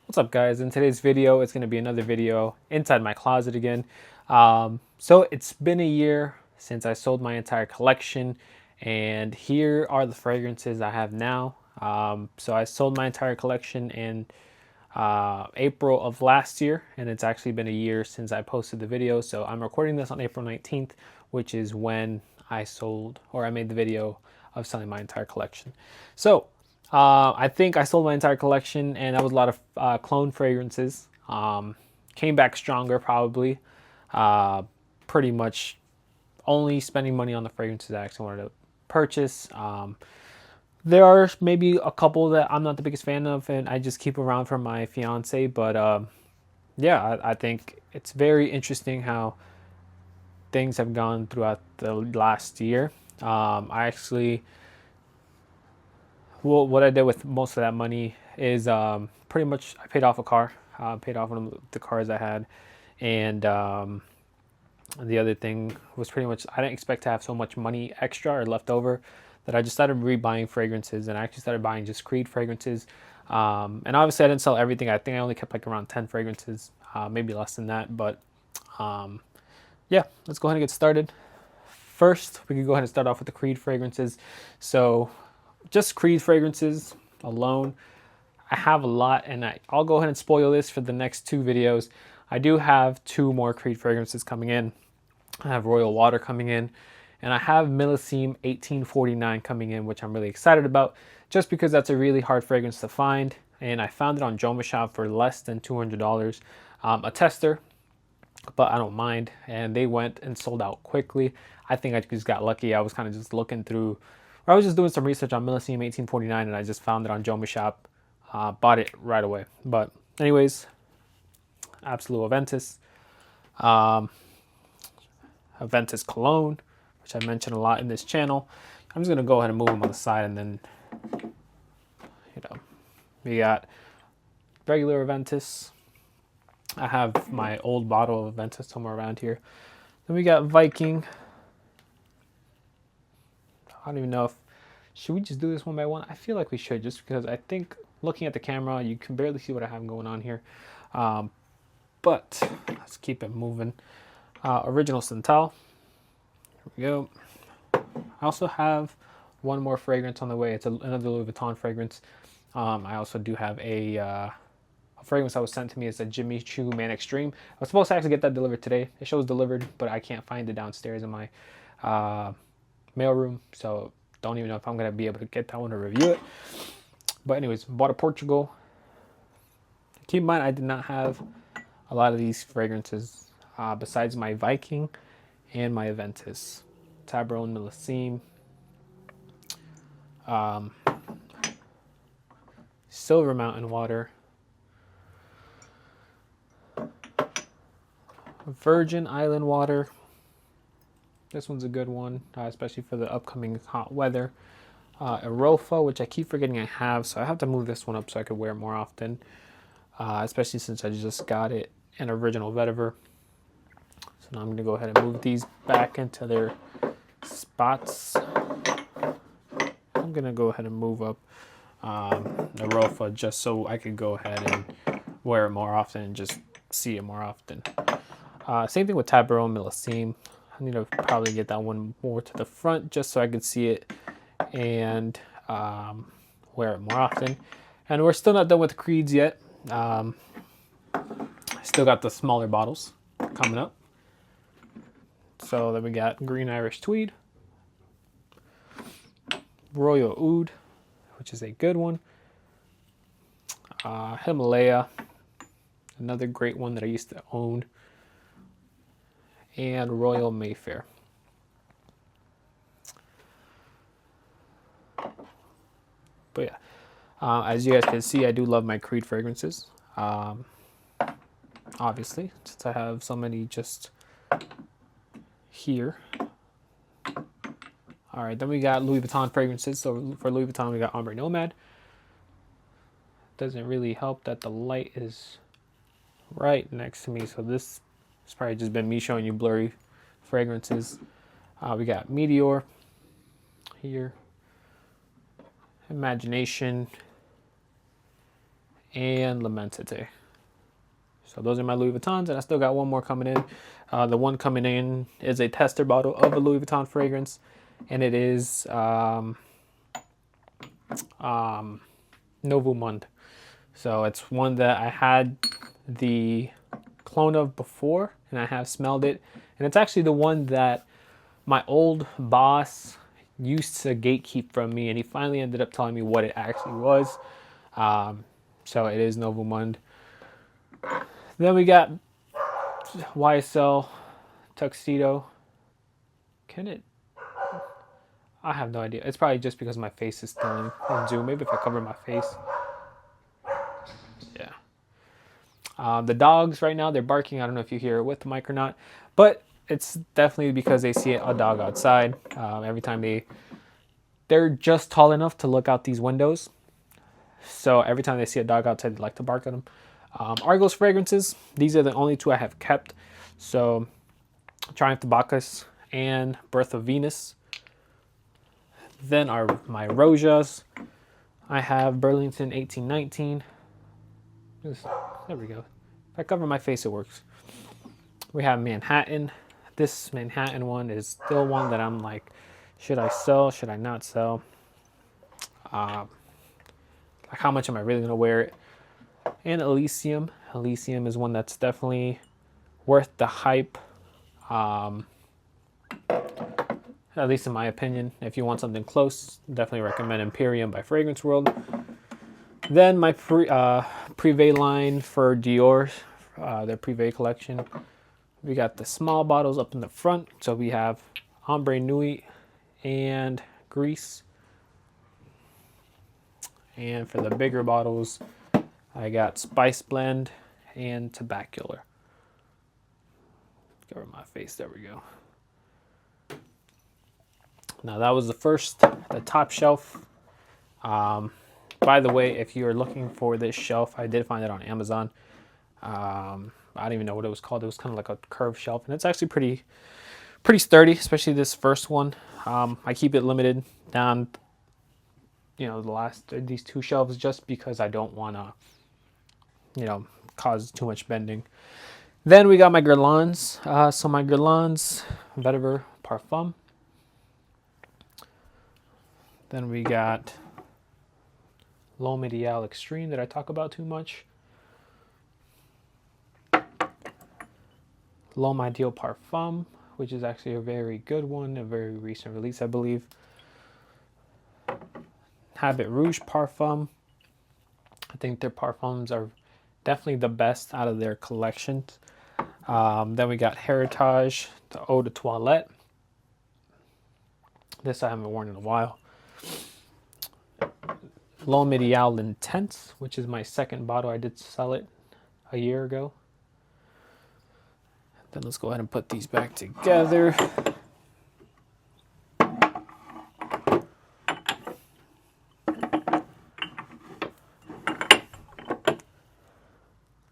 What's up, guys? In today's video, it's going to be another video inside my closet again. So it's been a year since I sold my entire collection, and here are the fragrances I have now. So I sold my entire collection in April of last year, and it's actually been a year since I posted the video. So I'm recording this on April 19th, which is when I made the video of selling my entire collection. So I think I sold my entire collection, and that was a lot of clone fragrances. Came back stronger, probably. Pretty much only spending money on the fragrances I actually wanted to purchase. There are maybe a couple that I'm not the biggest fan of, and I just keep around for my fiance. But yeah, I think it's very interesting how things have gone throughout the last year. I actually Well, what I did with most of that money is pretty much I paid off a car, paid off one of the cars I had, and the other thing was pretty much I didn't expect to have so much money extra or left over that I just started rebuying fragrances, and I actually started buying just Creed fragrances. And obviously I didn't sell everything. I think I only kept like around 10 fragrances, maybe less than that. But yeah, let's go ahead and get started. First, we can go ahead and start off with the Creed fragrances. So just Creed fragrances alone, I have a lot, and I'll go ahead and spoil this for the next two videos. I do have two more Creed fragrances coming in. I have Royal Water coming in, and I have Millesime 1849 coming in, which I'm really excited about, just because that's a really hard fragrance to find, and I found it on Joma Shop for less than $200. A tester, but I don't mind, and they went and sold out quickly. I think I just got lucky. I was kind of just looking through, or I was just doing some research on Millesime 1849, and I just found it on Joma Shop. Bought it right away. But anyways, Absolute Aventus. Aventus Cologne, which I mentioned a lot in this channel. I'm just going to go ahead and move them on the side, and then, we got regular Aventus. I have my old bottle of Aventus somewhere around here. Then we got Viking. I don't even know should we just do this one by one? I feel like we should, just because I think looking at the camera, you can barely see what I have going on here. But let's keep it moving. Original Santal. Here we go. I also have one more fragrance on the way. It's another Louis Vuitton fragrance. I also do have a fragrance that was sent to me. It's a Jimmy Choo Man Extreme. I was supposed to actually get that delivered today. It shows delivered, but I can't find it downstairs in my mailroom, so don't even know if I'm going to be able to get that one to review it. But anyways, bought a Portugal. Keep in mind, I did not have a lot of these fragrances besides my Viking and my Aventus. Tabaron Millesime. Silver Mountain Water. Virgin Island Water. This one's a good one, especially for the upcoming hot weather. Arofa, which I keep forgetting I have, so I have to move this one up so I could wear it more often, especially since I just got it in original vetiver. So now I'm going to go ahead and move these back into their spots. I'm going to go ahead and move up Arofa just so I could go ahead and wear it more often and just see it more often. Same thing with Tabaron Millesime. I need to probably get that one more to the front just so I can see it and wear it more often. And we're still not done with the Creeds yet. Still got the smaller bottles coming up. So then we got Green Irish Tweed, Royal Oud, which is a good one, Himalaya, another great one that I used to own, and Royal Mayfair. But yeah, as you guys can see, I do love my Creed fragrances. Obviously, since I have so many just here. All right, then we got Louis Vuitton fragrances. So for Louis Vuitton, we got Ombre Nomad. Doesn't really help that the light is right next to me, so this has probably just been me showing you blurry fragrances. We got Meteor here, Imagination, and L'Immensité. So those are my Louis Vuittons, and I still got one more coming in. The one coming in is a tester bottle of a Louis Vuitton fragrance, and it is Nouveau Monde. So it's one that I had the clone of before, and I have smelled it. And it's actually the one that my old boss used to gatekeep from me, and he finally ended up telling me what it actually was. So it is Nouveau Monde. Then we got YSL Tuxedo. Can it? I have no idea. It's probably just because my face is still in zoom. Maybe if I cover my face. Yeah. The dogs right now, they're barking. I don't know if you hear it with the mic or not. But it's definitely because they see a dog outside. Every time they're just tall enough to look out these windows. So every time they see a dog outside, they like to bark at them. Argos fragrances. These are the only two I have kept. So Triumph de Bacchus and Birth of Venus. Then are my Rojas. I have Burlington 1819. There we go. If I cover my face, it works. We have Manhattan. This Manhattan one is still one that I'm like, should I sell? Should I not sell? Like, how much am I really going to wear it? And Elysium. Elysium is one that's definitely worth the hype. At least in my opinion. If you want something close, definitely recommend Imperium by Fragrance World. Then my Privé line for Dior, their Privé collection. We got the small bottles up in the front. So we have Ombre Nuit and Grease. And for the bigger bottles, I got Spice Blend and Tabacular. Cover my face, there we go. Now that was the top shelf. By the way, if you're looking for this shelf, I did find it on Amazon. I don't even know what it was called. It was kind of like a curved shelf, and it's actually pretty sturdy, especially this first one. I keep it limited down, these two shelves, just because I don't want to, cause too much bending. Then we got my Guerlains. So my Guerlains Vetiver Parfum. Then we got L'Homme Ideal Extreme that I talk about too much. L'Homme Ideal Parfum, which is actually a very good one, a very recent release, I believe. Habit Rouge Parfum. I think their parfums are definitely the best out of their collections. Then we got Heritage, the Eau de Toilette. This I haven't worn in a while. L'Homme Ideal Intense, which is my second bottle. I did sell it a year ago. Then let's go ahead and put these back together.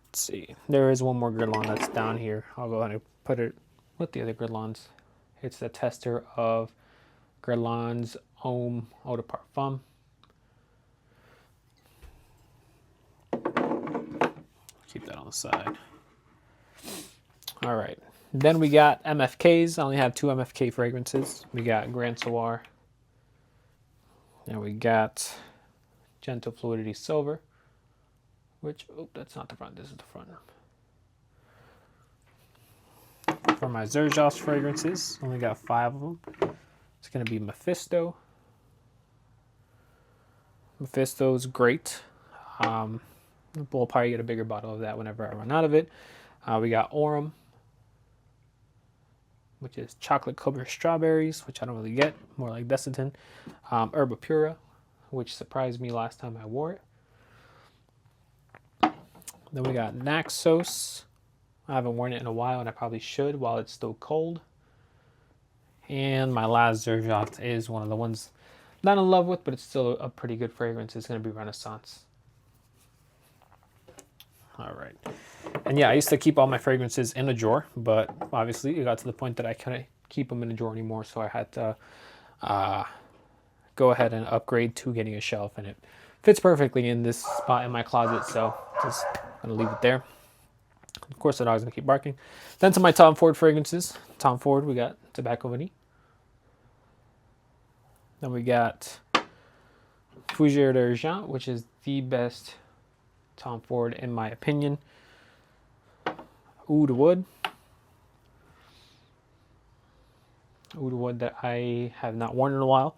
Let's see. There is one more Guerlain that's down here. I'll go ahead and put it with the other Guerlains. It's the tester of Guerlain's Homme Eau de Parfum. Keep that on the side. All right. Then we got MFKs. I only have 2 MFK fragrances. We got Grand Soir. And we got Gentle Fluidity Silver. Which, that's not the front. This is the front. For my Xerjoff fragrances, only got 5 of them. It's going to be Mephisto. Mephisto's great. We'll probably get a bigger bottle of that whenever I run out of it. We got Aurum, which is chocolate covered strawberries, which I don't really get, more like Desitin. Herba Pura, which surprised me last time I wore it. Then we got Naxos. I haven't worn it in a while, and I probably should while it's still cold. And my last Xerjoff is one of the ones I'm not in love with, but it's still a pretty good fragrance. It's going to be Renaissance. All right. And yeah, I used to keep all my fragrances in a drawer, but obviously it got to the point that I couldn't keep them in a drawer anymore, so I had to go ahead and upgrade to getting a shelf, and it fits perfectly in this spot in my closet, so just gonna leave it there. Of course, the dog's gonna keep barking. Then to my Tom Ford fragrances. Tom Ford, we got Tobacco Vanille. Then we got Fougère d'Argent, which is the best Tom Ford in my opinion. Oud Wood. Oud Wood that I have not worn in a while,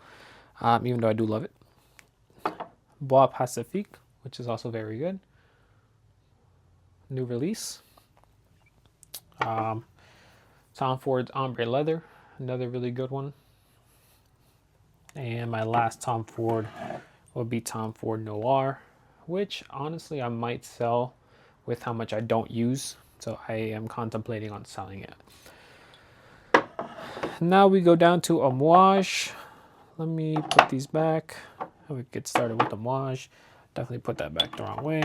even though I do love it. Bois Pacifique, which is also very good. New release. Tom Ford's Ombre Leather, another really good one. And my last Tom Ford will be Tom Ford Noir, which honestly I might sell with how much I don't use. So I am contemplating on selling it. Now we go down to Amouage. Let me put these back. We get started with Amouage. Definitely put that back the wrong way.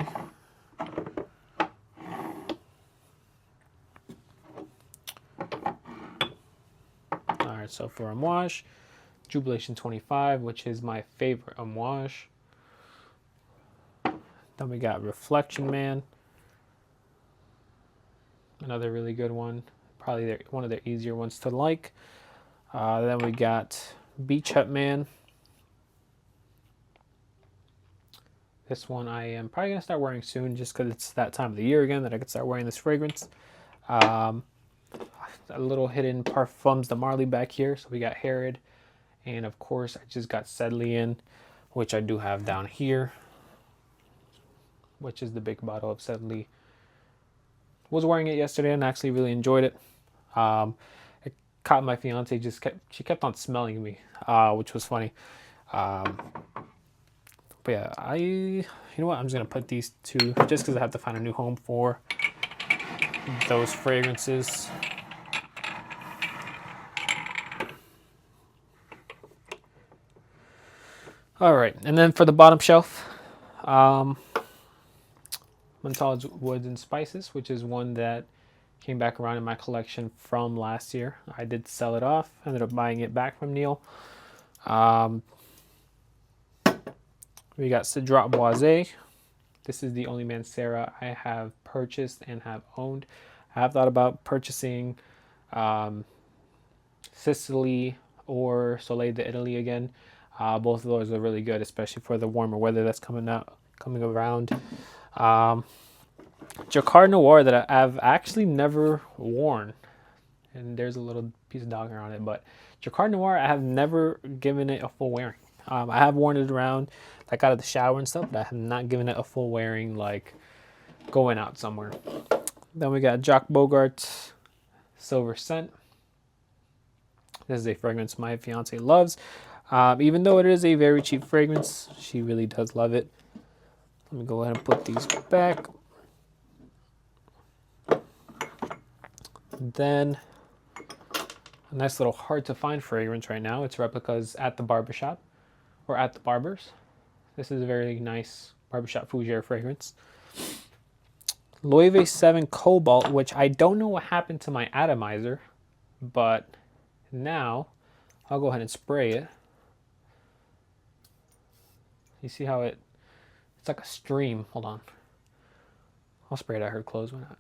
Alright, so for Amouage, Jubilation 25, which is my favorite Amouage. Then we got Reflection Man. Another really good one. Probably one of the easier ones to like. Then we got Beach Hut Man. This one I am probably going to start wearing soon just because it's that time of the year again that I can start wearing this fragrance. A little hidden Perfumes de Marly back here. So we got Herod. And of course I just got Sedley in, which I do have down here, which is the big bottle of Sedley. Was wearing it yesterday and actually really enjoyed it. It caught my fiance, she kept on smelling me, which was funny. But yeah, you know what? I'm just gonna put these two just because I have to find a new home for those fragrances. All right, and then for the bottom shelf, Montage Woods and Spices, which is one that came back around in my collection from last year. I did sell it off, ended up buying it back from Neil. We got Cedrat Boisé. This is the only Mancera I have purchased and have owned. I have thought about purchasing Sicily or Soleil d'Italie again. Both of those are really good, especially for the warmer weather that's coming around. Jacquard Noir that I've actually never worn, and there's a little piece of dog hair on it, but Jacquard Noir I have never given it a full wearing. I have worn it around like out of the shower and stuff, but I have not given it a full wearing like going out somewhere. Then we got Jacques Bogart's Silver Scent. This is a fragrance my fiance loves. Even though it is a very cheap fragrance, she really does love it. Let me go ahead and put these back. Then a nice little hard to find fragrance right now. It's replicas at the barbershop or at the barbers. This is a very nice barbershop fougere fragrance. Loewe 7 Cobalt, which I don't know what happened to my atomizer, but now I'll go ahead and spray it. You see how it's like a stream. Hold on. I'll spray it at her clothes. Why not?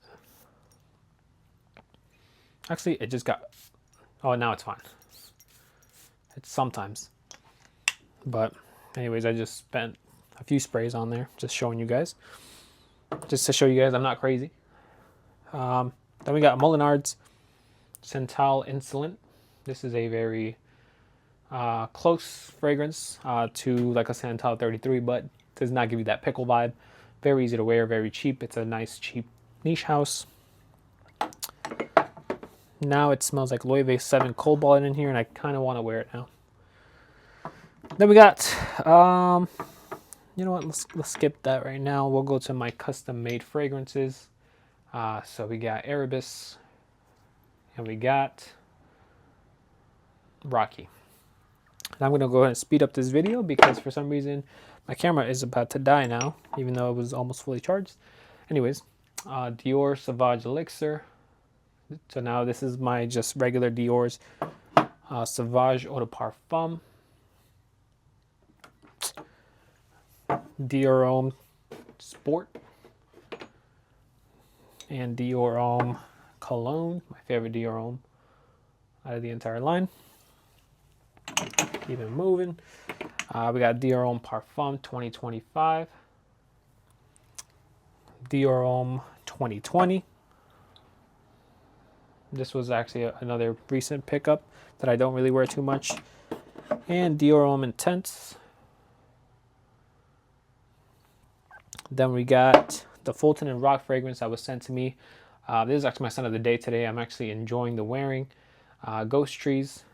Actually, it just got... Oh, now it's fine. It's sometimes. But anyways, I just spent a few sprays on there, just showing you guys. Just to show you guys I'm not crazy. Then we got Molinard's Central Insolent. This is a very close fragrance to like a Santal 33, but does not give you that pickle vibe. Very easy to wear, very cheap. It's a nice, cheap niche house. Now it smells like Loewe 7 Cobalt in here, and I kind of want to wear it now. Then we got, you know what, let's skip that right now. We'll go to my custom-made fragrances. So we got Erebus, and we got Rocky. And I'm going to go ahead and speed up this video because for some reason my camera is about to die now, even though it was almost fully charged. Anyways, Dior Sauvage Elixir. So now this is my just regular Dior's Sauvage Eau de Parfum. Dior Homme Sport and Dior Homme Cologne, my favorite Dior Homme out of the entire line. Keep it moving. We got Dior Homme Perfume 2025, Dior Homme 2020. This was actually another recent pickup that I don't really wear too much. And Dior Homme Intense. Then we got the Fulton and Rock fragrance that was sent to me. This is actually my scent of the day today. I'm actually enjoying the wearing. Ghost Trees.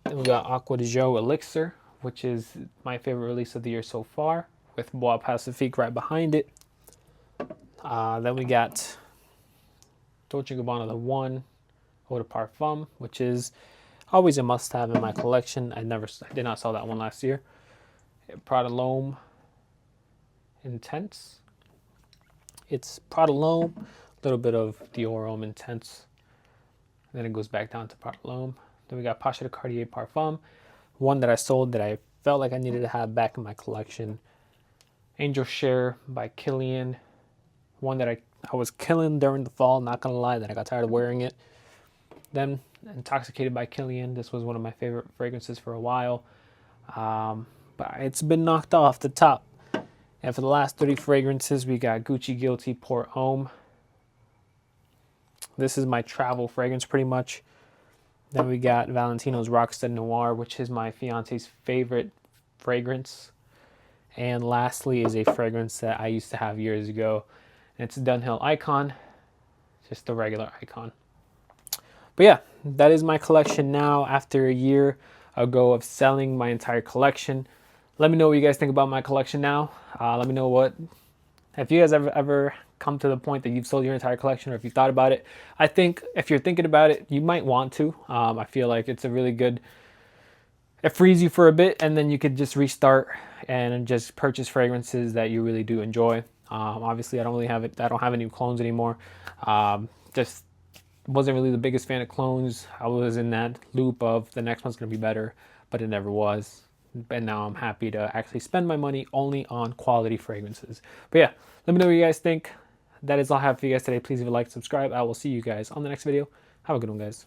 Then we got Aqua de Joe Elixir, which is my favorite release of the year so far, with Bois Pacifique right behind it. Then we got Dolce & Gabbana The One Eau de Parfum, which is always a must-have in my collection. I did not sell that one last year. Prada L'Homme Intense. It's Prada L'Homme, a little bit of Dior Homme Intense. Then it goes back down to Prada L'Homme. Then we got Pacha de Cartier Parfum, one that I sold that I felt like I needed to have back in my collection. Angel Share by Kilian, one that I was killing during the fall, not gonna lie, then I got tired of wearing it. Then Intoxicated by Kilian, this was one of my favorite fragrances for a while, but it's been knocked off the top. And for the last 30 fragrances, we got Gucci Guilty Port Homme. This is my travel fragrance pretty much. Then we got Valentino's Rockstar Noir, which is my fiance's favorite fragrance. And lastly is a fragrance that I used to have years ago. And it's Dunhill Icon, just the regular Icon. But yeah, that is my collection now after a year ago of selling my entire collection. Let me know what you guys think about my collection now. Let me know if you guys ever come to the point that you've sold your entire collection, or if you thought about it. I think if you're thinking about it, you might want to. I feel like it's a really good, it frees you for a bit, and then you could just restart and just purchase fragrances that you really do enjoy. Obviously, I don't have any clones anymore. Just wasn't really the biggest fan of clones. I was in that loop of the next one's gonna be better, but it never was. And now I'm happy to actually spend my money only on quality fragrances. But yeah, let me know what you guys think. That is all I have for you guys today. Please leave a like, subscribe. I will see you guys on the next video. Have a good one, guys.